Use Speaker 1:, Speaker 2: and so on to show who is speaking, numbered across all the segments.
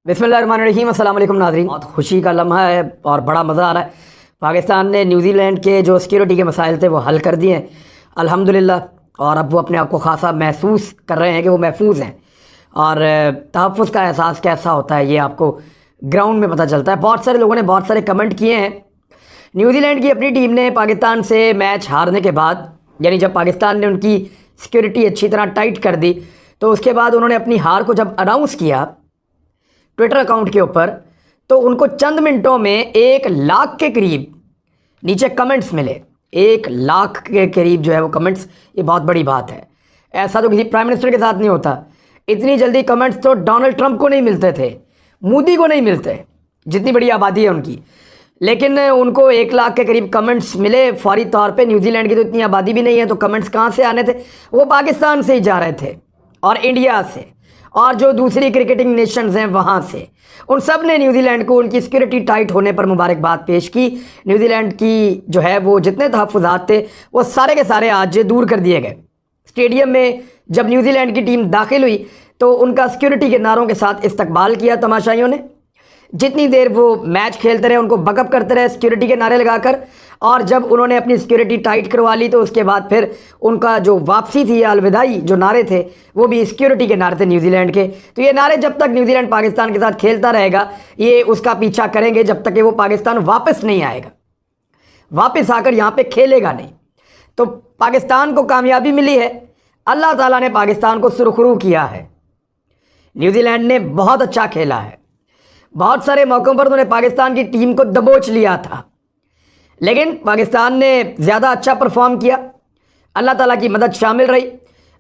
Speaker 1: बिस्मिल्लाहिर्रहमानिर्रहीम। अस्सलाम वालेकुम नाज़रीन। बहुत खुशी का लम्हा है और बड़ा मज़ा आ रहा है। पाकिस्तान ने न्यूजीलैंड के जो सिक्योरिटी के मसाइल थे वो हल कर दिए हैं अल्हम्दुलिल्लाह, और अब वो अपने आप को खासा महसूस कर रहे हैं कि वो महफूज हैं। और तहफ़्फ़ुज़ का एहसास कैसा होता है ये आपको ग्राउंड में पता चलता है। बहुत सारे लोगों ने बहुत सारे कमेंट किए हैं। न्यूजीलैंड की अपनी टीम ने पाकिस्तान से मैच हारने के बाद, यानी जब पाकिस्तान ने उनकी सिक्योरिटी अच्छी तरह टाइट कर दी, तो उसके बाद उन्होंने अपनी हार को जब अनाउंस किया ट्विटर अकाउंट के ऊपर, तो उनको चंद मिनटों में 1 लाख के करीब नीचे कमेंट्स मिले। 1 लाख के करीब जो है वो कमेंट्स, ये बहुत बड़ी बात है। ऐसा तो किसी प्राइम मिनिस्टर के साथ नहीं होता। इतनी जल्दी कमेंट्स तो डोनाल्ड ट्रंप को नहीं मिलते थे, मोदी को नहीं मिलते, जितनी बड़ी आबादी है उनकी। लेकिन उनको 1 लाख के करीब कमेंट्स मिले फौरी तौर पे। न्यूजीलैंड की तो इतनी आबादी भी नहीं है, तो कमेंट्स कहाँ से आने थे? वो पाकिस्तान से ही जा रहे थे, और इंडिया से, और जो दूसरी क्रिकेटिंग नेशंस हैं वहाँ से। उन सब ने न्यूजीलैंड को उनकी सिक्योरिटी टाइट होने पर मुबारकबाद पेश की। न्यूजीलैंड की जो है वो जितने तहफ़्फ़ुज़ात थे वो सारे के सारे आज दूर कर दिए गए। स्टेडियम में जब न्यूजीलैंड की टीम दाखिल हुई तो उनका सिक्योरिटी के नारों के साथ इस्तकबाल किया तमाशाइयों ने। जितनी देर वो मैच खेलते रहे उनको बकअप करते रहे सिक्योरिटी के नारे लगाकर, और जब उन्होंने अपनी सिक्योरिटी टाइट करवा ली तो उसके बाद फिर उनका जो वापसी थी या अलविदाई जो नारे थे वो भी सिक्योरिटी के नारे थे न्यूजीलैंड के। तो ये नारे जब तक न्यूजीलैंड पाकिस्तान के साथ खेलता रहेगा ये उसका पीछा करेंगे जब तक कि वो पाकिस्तान वापस नहीं आएगा, वापस आकर यहाँ पे खेलेगा नहीं। तो पाकिस्तान को कामयाबी मिली है, अल्लाह ताला ने पाकिस्तान को सुरखरू किया है। न्यूजीलैंड ने बहुत अच्छा खेला है, बहुत सारे मौक़ों पर उन्होंने पाकिस्तान की टीम को दबोच लिया था, लेकिन पाकिस्तान ने ज़्यादा अच्छा परफॉर्म किया। अल्लाह ताला की मदद शामिल रही।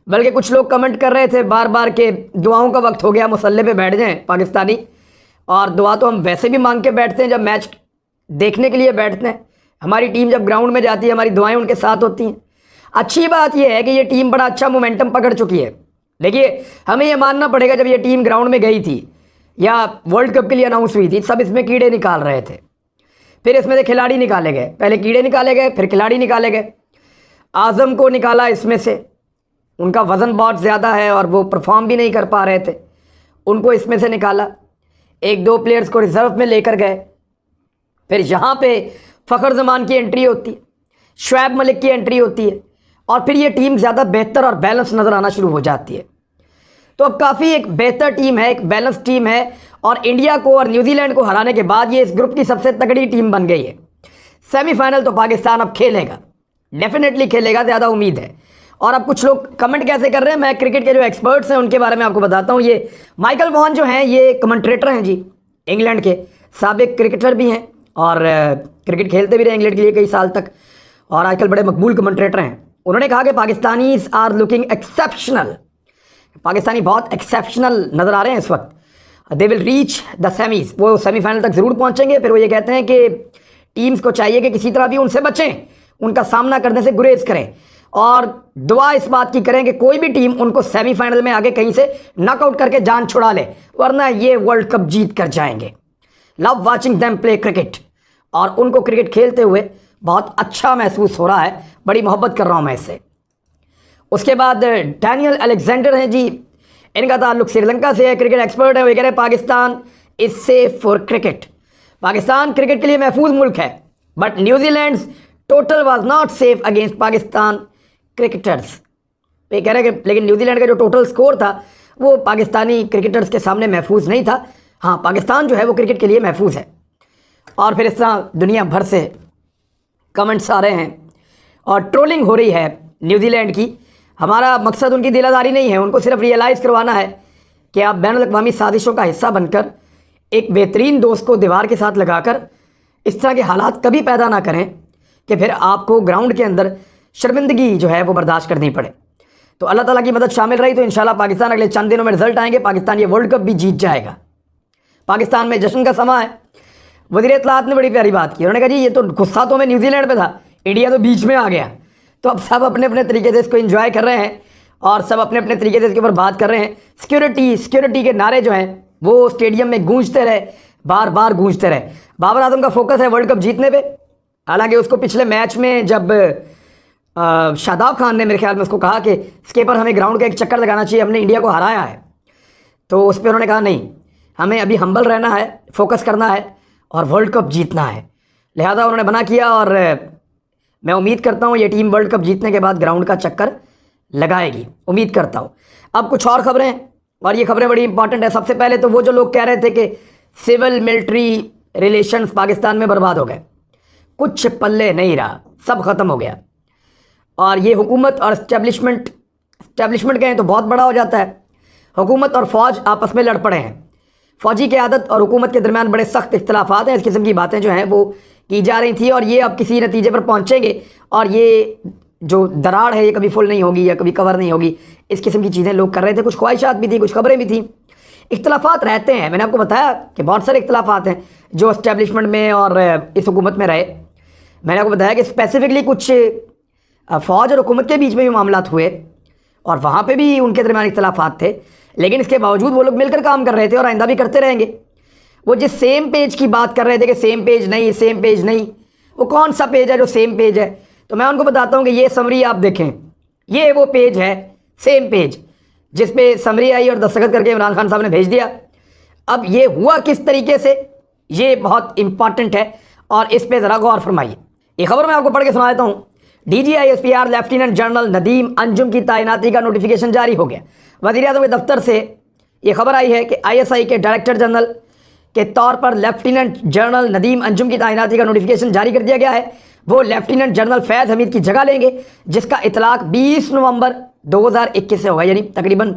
Speaker 1: बल्कि कुछ लोग कमेंट कर रहे थे बार बार के दुआओं का वक्त हो गया, मुसल्ले पे बैठ जाएं पाकिस्तानी। और दुआ तो हम वैसे भी मांग के बैठते हैं जब मैच देखने के लिए बैठते हैं। हमारी टीम जब ग्राउंड में जाती है हमारी दुआएँ उनके साथ होती हैं। अच्छी बात यह है कि ये टीम बड़ा अच्छा मोमेंटम पकड़ चुकी है। देखिए, हमें ये मानना पड़ेगा, जब ये टीम ग्राउंड में गई थी या वर्ल्ड कप के लिए अनाउंस हुई थी, सब इसमें कीड़े निकाल रहे थे। फिर इसमें से खिलाड़ी निकाले गए, पहले कीड़े निकाले गए फिर खिलाड़ी निकाले गए। आज़म को निकाला इसमें से, उनका वज़न बहुत ज़्यादा है और वो परफॉर्म भी नहीं कर पा रहे थे, उनको इसमें से निकाला। 1-2 प्लेयर्स को रिज़र्व में लेकर गए। फिर यहाँ पे फ़खर ज़मान की एंट्री होती है, शुएब मलिक की एंट्री होती है, और फिर ये टीम ज़्यादा बेहतर और बैलेंस नज़र आना शुरू हो जाती है। तो अब काफ़ी एक बेहतर टीम है, एक बैलेंस टीम है, और इंडिया को और न्यूजीलैंड को हराने के बाद ये इस ग्रुप की सबसे तगड़ी टीम बन गई है। सेमीफाइनल तो पाकिस्तान अब खेलेगा, डेफिनेटली खेलेगा, ज़्यादा उम्मीद है। और अब कुछ लोग कमेंट कैसे कर रहे हैं, मैं क्रिकेट के जो एक्सपर्ट्स हैं उनके बारे में आपको बताता हूँ। ये माइकल वॉन जो हैं ये कमेंट्रेटर हैं जी, इंग्लैंड के साबिक क्रिकेटर भी हैं और क्रिकेट खेलते भी रहे इंग्लैंड के लिए कई साल तक, और आजकल बड़े मकबूल कमेंट्रेटर हैं। उन्होंने कहा कि Pakistanis are looking exceptional, Pakistani बहुत एक्सेप्शनल नज़र आ रहे हैं इस वक्त। They will reach the semis, वो सेमीफाइनल तक ज़रूर पहुंचेंगे। फिर वो ये कहते हैं कि टीम्स को चाहिए कि किसी तरह भी उनसे बचें, उनका सामना करने से गुरेज करें, और दुआ इस बात की करें कि कोई भी टीम उनको सेमीफाइनल में आगे कहीं से नॉकआउट करके जान छुड़ा ले, वरना ये वर्ल्ड कप जीत कर जाएंगे। Love watching them play cricket, और उनको क्रिकेट खेलते हुए बहुत अच्छा महसूस हो रहा है, बड़ी मोहब्बत कर रहा हूँ मैं इससे। उसके बाद डैनियल अलेक्जेंडर हैं जी, इनका ताल्लुक श्रीलंका से है, क्रिकेट एक्सपर्ट है। वो कह रहे हैं Pakistan is safe for cricket, Pakistan cricket के लिए महफूज मुल्क है, but New Zealand total was not safe against Pakistan cricketers. ये कह रहे हैं कि लेकिन न्यूजीलैंड का जो टोटल स्कोर था वो पाकिस्तानी क्रिकेटर्स के सामने महफूज नहीं था। हाँ, पाकिस्तान जो है वो क्रिकेट के लिए महफूज है। और फिर इस तरह दुनिया भर से कमेंट्स आ रहे हैं और ट्रोलिंग हो रही है न्यूजीलैंड की। हमारा मकसद उनकी दिलादारी नहीं है, उनको सिर्फ रियलाइज़ करवाना है कि आप बैनुल-अक़वामी साजिशों का हिस्सा बनकर एक बेहतरीन दोस्त को दीवार के साथ लगाकर इस तरह के हालात कभी पैदा ना करें कि फिर आपको ग्राउंड के अंदर शर्मिंदगी जो है वो बर्दाश्त करनी पड़े। तो अल्लाह ताला की मदद शामिल रही तो इंशाल्लाह पाकिस्तान अगले चंद दिनों में रिजल्ट आएंगे, पाकिस्तान ये वर्ल्ड कप भी जीत जाएगा। पाकिस्तान में जश्न का समा है। वज़ीर इत्तलाआत ने बड़ी प्यारी बात की, उन्होंने कहा जी ये तो गुस्सा तो हमें न्यूजीलैंड पे था, इंडिया तो बीच में आ गया। तो अब सब अपने अपने तरीके से इसको एंजॉय कर रहे हैं और सब अपने अपने तरीके से इसके ऊपर बात कर रहे हैं। सिक्योरिटी के नारे जो हैं वो स्टेडियम में गूंजते रहे, बार बार गूंजते रहे। बाबर आजम का फोकस है वर्ल्ड कप जीतने पे। हालांकि उसको पिछले मैच में जब शादाब खान ने मेरे ख्याल में उसको कहा कि स्केपर हमें ग्राउंड का एक चक्कर लगाना चाहिए, हमने इंडिया को हराया है, तो उस पर उन्होंने कहा नहीं, हमें अभी हम्बल रहना है, फोकस करना है और वर्ल्ड कप जीतना है। लिहाजा उन्होंने मना किया और मैं उम्मीद करता हूँ ये टीम वर्ल्ड कप जीतने के बाद ग्राउंड का चक्कर लगाएगी, उम्मीद करता हूँ। अब कुछ और खबरें, और ये खबरें बड़ी इंपॉर्टेंट है। सबसे पहले तो वो जो लोग कह रहे थे कि सिविल मिलिट्री रिलेशंस पाकिस्तान में बर्बाद हो गए, कुछ पल्ले नहीं रहा, सब ख़त्म हो गया। और ये हुकूमत और इस्टेब्लिशमेंट कहें तो बहुत बड़ा हो जाता है। हुकूमत और फ़ौज आपस में लड़ पड़े हैं। फ़ौजी क़यादत और हुकूमत के दरमियान बड़े सख्त इख्तलाफात हैं। इस किस्म की बातें जो हैं वो की जा रही थी और ये अब किसी नतीजे पर पहुँचेंगे और ये जो दरार है ये कभी फुल नहीं होगी या कभी कवर नहीं होगी। इस किस्म की चीज़ें लोग कर रहे थे, कुछ ख्वाहिशात भी थी, कुछ खबरें भी थी। इख्तलाफात रहते हैं, मैंने आपको बताया कि बहुत सारे इख्तलाफात हैं जो इस्टेब्लिशमेंट में और इस हुकूमत में रहे। मैंने आपको बताया कि स्पेसिफिकली कुछ फ़ौज और हुकूमत के बीच में भी मामला हुए और वहाँ पे भी उनके दरमियान इख्तलाफात थे, लेकिन इसके बावजूद वो लोग मिलकर काम कर रहे थे और आइंदा भी करते रहेंगे। वो जिस सेम पेज की बात कर रहे थे कि सेम पेज नहीं, वो कौन सा पेज है जो सेम पेज है? तो मैं उनको बताता हूँ कि ये समरी आप देखें, ये वो पेज है, सेम पेज, जिस पे समरी आई और दस्तखत करके इमरान खान साहब ने भेज दिया। अब ये हुआ किस तरीके से, ये बहुत इंपॉर्टेंट है और इस पे ज़रा गौर फरमाइए। ये खबर मैं आपको पढ़ के सुना देता हूँ। DGISPR lieutenant general Nadeem Anjum की तैनाती का नोटिफिकेशन जारी हो गया। वज़ीर-ए-आज़म के दफ्तर से ये खबर आई है कि ISI के डायरेक्टर जनरल के तौर पर लेफ्टिनेंट जनरल नदीम अंजुम की तैनाती का नोटिफिकेशन जारी कर दिया गया है। वो लेफ्टिनेंट जनरल फैज़ हमीद की जगह लेंगे, जिसका इतलाक 20 नवंबर 2021 से होगा। यानी तकरीबन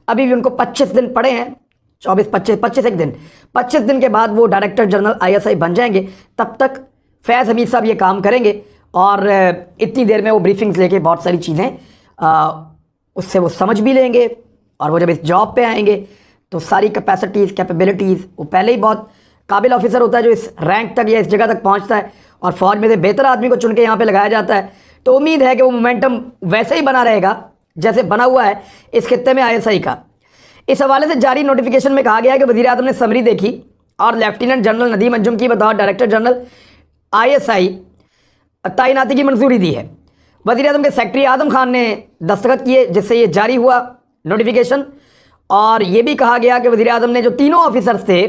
Speaker 1: अभी भी उनको 25 दिन पड़े हैं, 25 दिन के बाद वो डायरेक्टर जनरल ISI बन जाएंगे। तब तक फैज़ हमीद साहब ये काम करेंगे और इतनी देर में वो ब्रीफिंग्स लेके बहुत सारी चीज़ें उससे वो समझ भी लेंगे और वो जब इस जॉब पे आएंगे तो सारी कैपेसिटीज़ कैपेबिलिटीज़, वो पहले ही बहुत काबिल ऑफिसर होता है जो इस रैंक तक या इस जगह तक पहुंचता है और फ़ौज में से बेहतर आदमी को चुन के यहाँ पे लगाया जाता है। तो उम्मीद है कि वो मोमेंटम वैसे ही बना रहेगा जैसे बना हुआ है इस खित्ते में ISI का। इस हवाले से जारी नोटिफिकेशन में कहा गया है कि वज़ीर-ए-आज़म ने समरी देखी और लेफ्टिनेंट जनरल नदीम अंजुम की बतौर डायरेक्टर जनरल ISI तैनाती की मंजूरी दी है। वज़ीर-ए-आज़म के सेक्रेटरी आज़म खान ने दस्तखत किए, जिससे ये जारी हुआ नोटिफिकेशन। और ये भी कहा गया कि वज़ीर-ए-आज़म ने जो तीनों ऑफिसर्स थे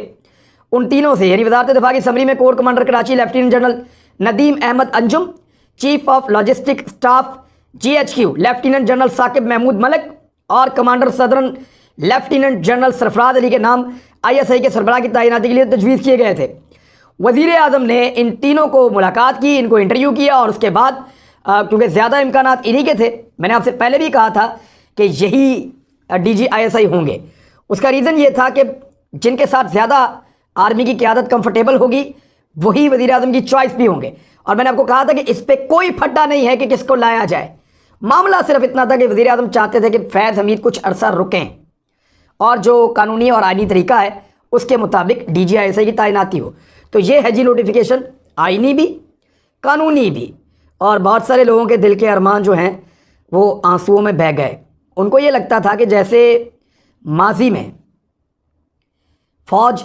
Speaker 1: उन तीनों से, यानी वज़ारत दिफा की समरी में core commander Karachi lieutenant general Nadeem Ahmed Anjum, chief of logistic staff GHQ lieutenant general Saqib Mahmood Malik और commander southern lieutenant general Sarfraz Ali के नाम ISI के सरबराह की तैनाती के लिए तजवीज़ किए गए थे। वज़ीर-ए-आज़म ने इन तीनों को मुलाकात की, इनको इंटरव्यू किया और उसके बाद क्योंकि ज़्यादा इम्कानात इन्हीं के थे, मैंने आपसे पहले भी कहा था कि यही DGISI होंगे। उसका रीज़न ये था कि जिनके साथ ज़्यादा आर्मी की क़यादत कंफर्टेबल होगी वही वज़ीर-ए-आज़म की चॉइस भी होंगे। और मैंने आपको कहा था कि इस पर कोई फट्टा नहीं है कि किसको लाया जाए। मामला सिर्फ इतना था कि वज़ीर-ए-आज़म चाहते थे कि फैज़ हमीद कुछ अरसा रुकें और जो कानूनी और आईनी तरीका है उसके मुताबिक DGISI की तैनाती हो। तो ये है जी नोटिफिकेशन, आईनी भी कानूनी भी। और बहुत सारे लोगों के दिल के अरमान जो हैं वो आंसुओं में बह गए। उनको ये लगता था कि जैसे माजी में फ़ौज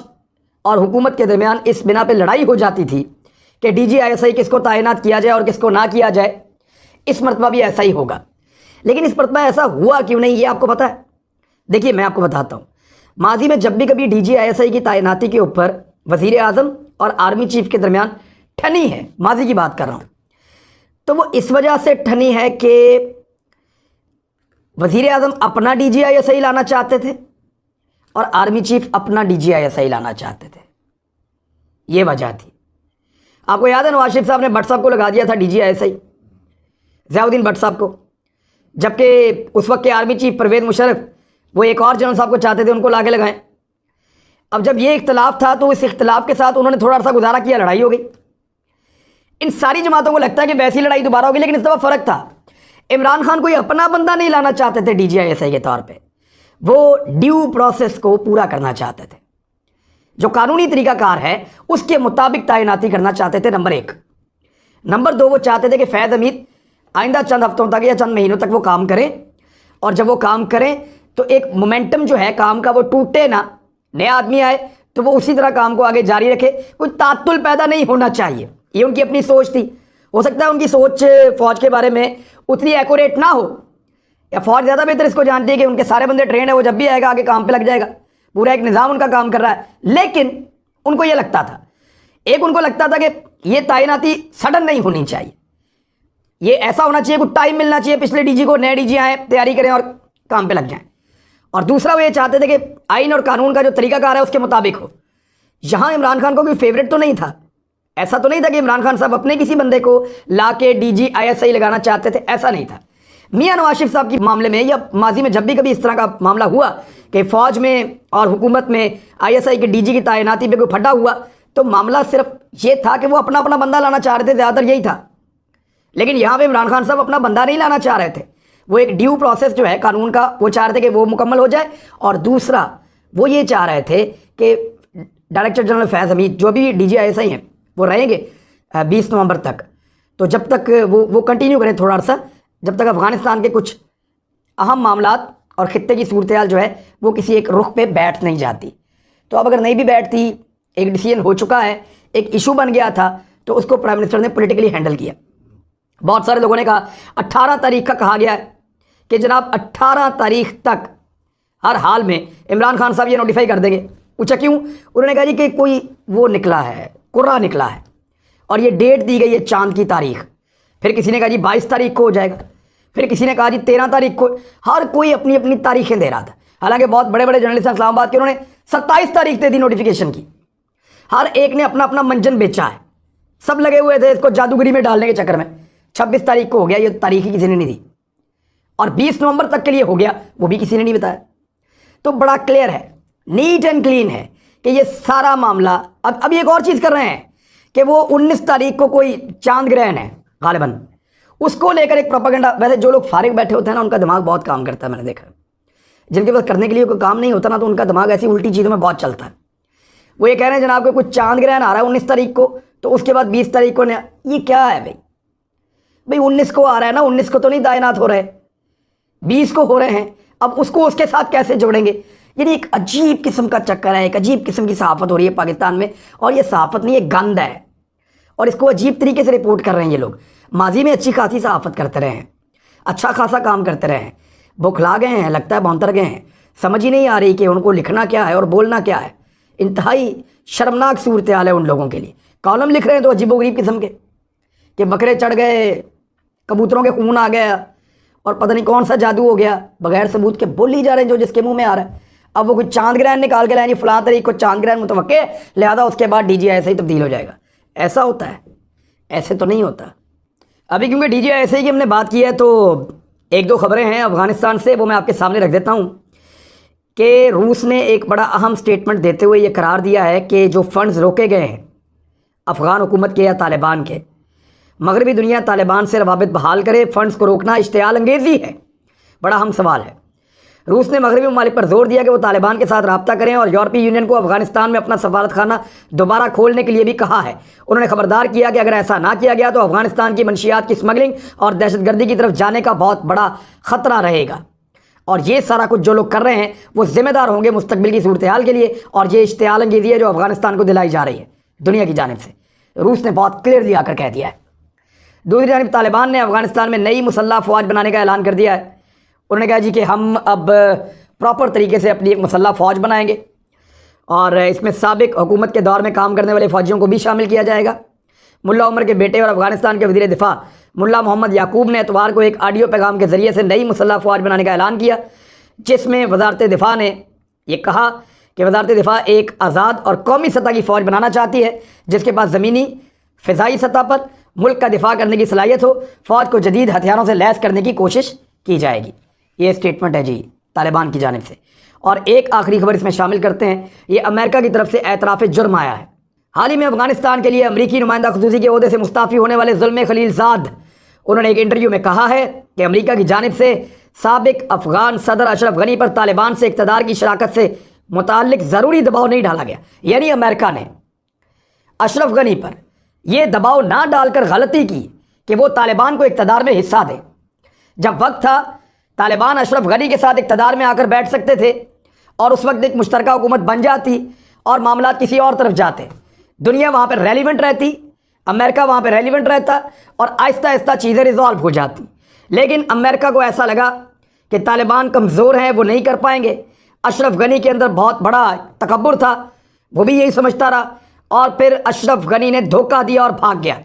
Speaker 1: और हुकूमत के दरमियान इस बिना पे लड़ाई हो जाती थी कि DGISI किसको तैनात किया जाए और किसको ना किया जाए, इस मरतबा भी ऐसा ही होगा। लेकिन इस मरतबा ऐसा हुआ क्यों नहीं, ये आपको पता है? देखिए मैं आपको बताता हूँ। माजी में जब भी कभी DGISI की तैनाती के ऊपर वज़ीर-ए-आज़म और आर्मी चीफ के दरमियान ठनी है, माजी की बात कर रहा हूँ, तो वो इस वजह से ठनी है कि वज़ीर-ए-आज़म अपना DGISI लाना चाहते थे और आर्मी चीफ अपना DGISI लाना चाहते थे। ये वजह थी। आपको याद है नवाज शरीफ साहब ने भट्ट साहब को लगा दिया था DGISI, ज़ियाउद्दीन भट्ट साहब को, जबकि उस वक्त के आर्मी चीफ परवेज़ मुशर्रफ वो एक और जनरल साहब को चाहते थे उनको लाके लगाएं। अब जब ये इख्तलाफ था तो इस इख्तलाफ के साथ उन्होंने थोड़ा सा गुजारा किया, लड़ाई हो गई। इन सारी जमातों को लगता है कि वैसी लड़ाई दोबारा होगी, लेकिन इस दफ़ा फ़र्क था। इमरान खान कोई अपना बंदा नहीं लाना चाहते थे DGISI के तौर पे, वो ड्यू प्रोसेस को पूरा करना चाहते थे, जो कानूनी तरीक़ाकार है उसके मुताबिक तैनाती करना चाहते थे, नंबर 1। नंबर 2, वो चाहते थे कि फैज़ हमीद आइंदा चंद हफ्तों तक या चंद महीनों तक वो काम करें और जब वो काम करें तो एक मोमेंटम जो है काम का वो टूटे ना, नया आदमी आए तो वो उसी तरह काम को आगे जारी रखे, कोई तात्तुल पैदा नहीं होना चाहिए। ये उनकी अपनी सोच थी। हो सकता है उनकी सोच फ़ौज के बारे में उतनी एक्यूरेट ना हो, या फ़ौज ज़्यादा बेहतर इसको जानती है कि उनके सारे बंदे ट्रेंड है, वो जब भी आएगा आगे काम पे लग जाएगा। पूरा एक निज़ाम उनका काम कर रहा है। लेकिन उनको ये लगता था, एक उनको लगता था कि ये तैनाती सडन नहीं होनी चाहिए, ये ऐसा होना चाहिए, कुछ टाइम मिलना चाहिए पिछले डीजी को, नए डीजी आए, तैयारी करें और काम पे लग जाएं। और दूसरा वो ये चाहते थे कि आइन और कानून का जो तरीकाकार है उसके मुताबिक हो। यहाँ इमरान खान को कोई फेवरेट तो नहीं था, ऐसा तो नहीं था कि इमरान खान साहब अपने किसी बंदे को ला के डीजी ISI लगाना चाहते थे, ऐसा नहीं था। मियां नवाज शरीफ साहब के मामले में या माजी में जब भी कभी इस तरह का मामला हुआ कि फ़ौज में और हुकूमत में ISI के डीजी की तैनाती पे कोई फटा हुआ, तो मामला सिर्फ ये था कि वो अपना अपना बंदा लाना चाह रहे थे, ज़्यादातर यही था। लेकिन यहाँ पे इमरान खान साहब अपना बंदा नहीं लाना चाह रहे थे, वो एक ड्यू प्रोसेस जो है कानून का, वो चाह रहे थे कि वो मुकम्मल हो जाए। और दूसरा वो ये चाह रहे थे कि डायरेक्टर जनरल फैज़ हमीद जो भी DG ISI हैं वो रहेंगे 20 नवंबर तक, तो जब तक वो कंटिन्यू करें थोड़ा सा, जब तक अफ़गानिस्तान के कुछ अहम मामलात और ख़ित्ते की सूरत हाल जो है वो किसी एक रुख पे बैठ नहीं जाती। तो अब अगर नहीं भी बैठती, एक डिसीजन हो चुका है, एक इशू बन गया था, तो उसको प्राइम मिनिस्टर ने पॉलिटिकली हैंडल किया। बहुत सारे लोगों ने कहा 18 तारीख का कहा गया है कि जनाब 18 तारीख तक हर हाल में इमरान खान साहब ये नोटिफाई कर देंगे। पूछा क्यों? उन्होंने कहा जी कि कोई वो निकला है, कुर्रा निकला है और ये डेट दी गई है चांद की तारीख। फिर किसी ने कहा जी 22 तारीख को हो जाएगा, फिर किसी ने कहा जी 13 तारीख को। हर कोई अपनी अपनी तारीखें दे रहा था। हालांकि बहुत बड़े बड़े जर्नलिस्ट इस्लामाबाद के, उन्होंने 27 तारीख दे दी नोटिफिकेशन की। हर एक ने अपना अपना मंजन बेचा है, सब लगे हुए थे इसको जादूगरी में डालने के चक्कर में। 26 तारीख को हो गया, ये तारीख ही किसी ने नहीं दी, और 20 नवंबर तक के लिए हो गया, वो भी किसी ने नहीं बताया। तो बड़ा क्लियर है, नीट एंड क्लीन है कि ये सारा मामला अब एक और चीज़ कर रहे हैं कि वो 19 तारीख को कोई चांद ग्रहण है गालिबन, उसको लेकर एक प्रोपेगेंडा। वैसे जो लोग फारिग बैठे होते हैं ना, उनका दिमाग बहुत काम करता है, मैंने देखा। जिनके पास करने के लिए कोई काम नहीं होता ना, तो उनका दिमाग ऐसी उल्टी चीज़ों में बहुत चलता है। वो ये कह रहे हैं जनाब को कुछ चांद ग्रहण आ रहा है 19 तारीख को, तो उसके बाद 20 तारीख को ये क्या है भाई 19 को आ रहा है ना, 19 को तो नहीं तैनात हो रहे, 20 को हो रहे हैं, अब उसको उसके साथ कैसे जोड़ेंगे? यानी एक अजीब किस्म का चक्कर है, एक अजीब किस्म की सहाफ़त हो रही है पाकिस्तान में। और ये सहाफ़त नहीं, ये गंद है, और इसको अजीब तरीके से रिपोर्ट कर रहे हैं ये लोग। माजी में अच्छी खासी सहाफ़त करते रहे हैं, अच्छा खासा काम करते रहे हैं, बौखला गए हैं, लगता है भौंतर गए हैं। समझ ही नहीं आ रही कि उनको लिखना क्या है और बोलना क्या है। इंतहाई शर्मनाक सूरत हाल है उन लोगों के लिए। कॉलम लिख रहे हैं तो अजीबोगरीब किस्म के, कि बकरे चढ़ गए, कबूतरों के खून आ गया, और पता नहीं कौन सा जादू हो गया, बगैर सबूत के बोल ही जा रहे हैं जो जिसके मुंह में आ रहा है। अब वो कुछ चांद ग्रहण निकाल के लाएंगे, फलां तारीख को चांद ग्रहण मुतवक्के, लिहाजा उसके बाद DG ISI तब्दील हो जाएगा। ऐसा होता है? ऐसे तो नहीं होता। अभी क्योंकि DG ISI की हमने बात की है, तो एक दो खबरें हैं अफ़गानिस्तान से, वो मैं आपके सामने रख देता हूँ। कि रूस ने एक बड़ा अहम स्टेटमेंट देते हुए ये करार दिया है कि जो फ़ंड्स रोके गए हैं अफ़गान हुकूमत के या तालिबान के, मगरबी दुनिया तालिबान से रवाबित बहाल करे। फ़ंड्स को रोकना इश्तियाल अंगेज़ी है, बड़ा अहम सवाल है। रूस ने मगरबी ममालिक पर जोर दिया कि वो तालिबान के साथ रब्ता करें, और यूरोपीय यूनियन को अफ़गानिस्तान में अपना सफारत खाना दोबारा खोलने के लिए भी कहा है। उन्होंने खबरदार किया कि अगर ऐसा ना किया गया तो अफ़गानिस्तान की मंशियात की स्मगलिंग और दहशतगर्दी की तरफ जाने का बहुत बड़ा ख़तरा रहेगा, और ये सारा कुछ जो लोग कर रहे हैं वो ज़िम्मेदार होंगे मुस्तकबिल की सूरत हाल के लिए। और ये इश्तियाल अंगेज़ी है जो अफ़गानिस्तान को दिलाई जा रही है दुनिया की जानिब से। रूस ने बहुत क्लियरली आकर कह दिया है। दूसरी जानिब तालिबान ने अफ़गानिस्तान में नई मुसल्लह फ़ौज बनाने का ऐलान कर दिया है। उन्होंने कहा जी कि हम अब प्रॉपर तरीके से अपनी एक मुसल्लह फ़ौज बनाएंगे, और इसमें साबिक हुकूमत के दौर में काम करने वाले फ़ौजियों को भी शामिल किया जाएगा। मुल्ला उमर के बेटे और अफ़गानिस्तान के वज़ीर दिफ़ा मुल्ला मोहम्मद याकूब ने इतवार को एक ऑडियो पैगाम के ज़रिए से नई मुसल्लह फ़ौज बनाने का ऐलान किया, जिसमें वज़ारत दिफ़ा ने यह कहा कि वज़ारत दिफ़ा एक आज़ाद और कौमी सतह की फ़ौज बनाना चाहती है, जिसके पास ज़मीनी फ़िज़ाई सतह पर मुल्क का दिफ़ा करने की सलाहियत हो। फ़ौज को जदीद हथियारों से लैस करने की कोशिश की जाएगी। ये स्टेटमेंट है जी तालिबान की जानिब से। और एक आखिरी खबर इसमें शामिल करते हैं, ये अमेरिका की तरफ से एतराफ़ जुर्म आया है। हाल ही में अफ़गानिस्तान के लिए अमरीकी नुमाइंदा ख़ुसूसी के ओहदे से मुस्ताफ़ी होने वाले ज़ुल्म खलीलज़ाद, उन्होंने एक इंटरव्यू में कहा है कि अमरीका की जानिब से साबिक अफ़गान सदर अशरफ गनी पर तालिबान से इक़्तिदार की शराकत से मुताल्लिक़ ज़रूरी दबाव नहीं डाला गया। यानी अमेरिका ने अशरफ गनी पर यह दबाव ना डालकर गलती की कि वो तालिबान को इक़्तिदार में हिस्सा दे। जब वक्त था तालिबान अशरफ गनी के साथ इक़्तिदार में आकर बैठ सकते थे, और उस वक्त एक मुश्तरका हुकूमत बन जाती और मामला किसी और तरफ जाते, दुनिया वहाँ पर रेलिवेंट रहती, अमेरिका वहाँ पर रेलिवेंट रहता, और आहिस्ता आहिस्ता चीज़ें रिजॉल्व हो जाती। लेकिन अमेरिका को ऐसा लगा कि तालिबान कमज़ोर हैं, वो नहीं कर पाएंगे। अशरफ गनी के अंदर बहुत बड़ा तकब्बुर था, वो भी यही समझता रहा और फिर अशरफ गनी ने धोखा दिया और भाग गया।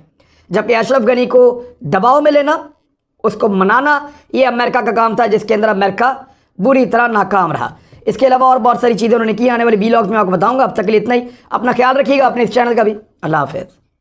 Speaker 1: जबकि अशरफ गनी को दबाव में लेना, उसको मनाना, ये अमेरिका का काम था, जिसके अंदर अमेरिका बुरी तरह नाकाम रहा। इसके अलावा और बहुत सारी चीज़ें उन्होंने की, आने वाली वीलॉग्स में आपको बताऊंगा। अब तक के लिए इतना ही। अपना ख्याल रखिएगा, अपने इस चैनल का भी। अल्लाह हाफ़िज़।